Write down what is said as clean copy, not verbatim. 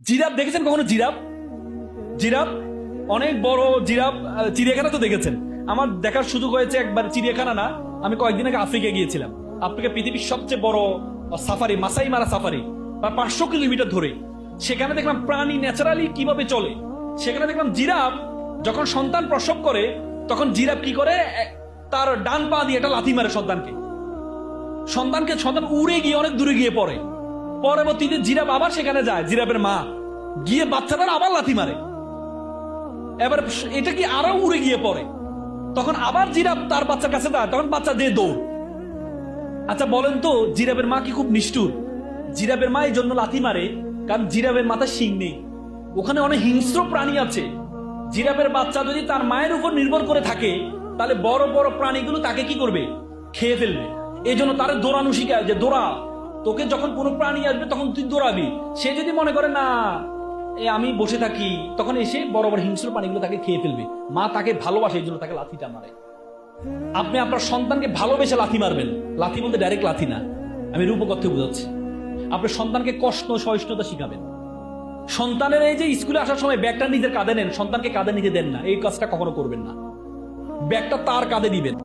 Giraffe দেখেছেন কখনো? Giraffe giraffe অনেক বড় জিরাফ চিড়িয়াখানা তো দেখেছেন। আমার দেখার সুযোগ হয়েছে একবার, চিড়িয়াখানা না, আমি কয়েকদিন আগে আফ্রিকা গিয়েছিলাম। আফ্রিকা পৃথিবীর সবচেয়ে বড় সাফারি, মাসাই মারা সাফারি, বা 500 কিলোমিটার ধরে। সেখানে দেখলাম প্রাণী ন্যাচারালি কিভাবে চলে। সেখানে দেখলাম জিরাফ যখন সন্তান প্রসব করে, তখন জিরাফ কি করে, তার ডান পা দিয়ে একটা লাথি মারে সন্তানকে। সন্তান উড়ে গিয়ে অনেক দূরে গিয়ে পড়ে। পরবর্তীতে জিরাফ আবার সেখানে যায়, জিরাফের মা গিয়ে বাচ্চাটার আবার লাথি মারে। এবার এটা কি আরো উড়ে গিয়ে পড়ে, তখন আবার জিরাফ তার বাচ্চার কাছে যায়, তখন বাচ্চা দিয়ে দৌড়। আচ্ছা বলেন তো, জিরাফের মা কি খুব নিষ্ঠুর? জিরাফের মা এই জন্য লাথি মারে কারণ জিরাফের মাথায় শিং নেই। ওখানে অনেক হিংস্র প্রাণী আছে। জিরাফের বাচ্চা যদি তার মায়ের উপর নির্ভর করে থাকে, তাহলে বড় বড় প্রাণীগুলো তাকে কি করবে? খেয়ে ফেলবে। এই জন্য তার দৌড়ানো শিখায়, যে দৌড়া, তোকে যখন কোনো প্রাণী আসবে তখন তুই দৌড়াবি। সে যদি মনে করে না আমি বসে থাকি, তখন এসে বড় বড় হিংস্র প্রাণীগুলো তাকে খেয়ে ফেলবে। মা তাকে ভালোবাসে, এই জন্য তাকে লাথিটা মারে। আপনি আপনার সন্তানকে ভালোবেসে লাথি মারবেন। লাথি বলতে ডাইরেক্ট লাথি না, আমি রূপকথ্যে বোঝাচ্ছি। আপনার সন্তানকে কষ্ট সহিষ্ণুতা শিখাবেন। সন্তানের এই যে স্কুলে আসার সময় ব্যাগটা নিজের কাঁধে নেন, সন্তানকে কাঁধে নিতে দেন না, এই কাজটা কখনো করবেন না। ব্যাগটা তার কাঁধে দিবেন।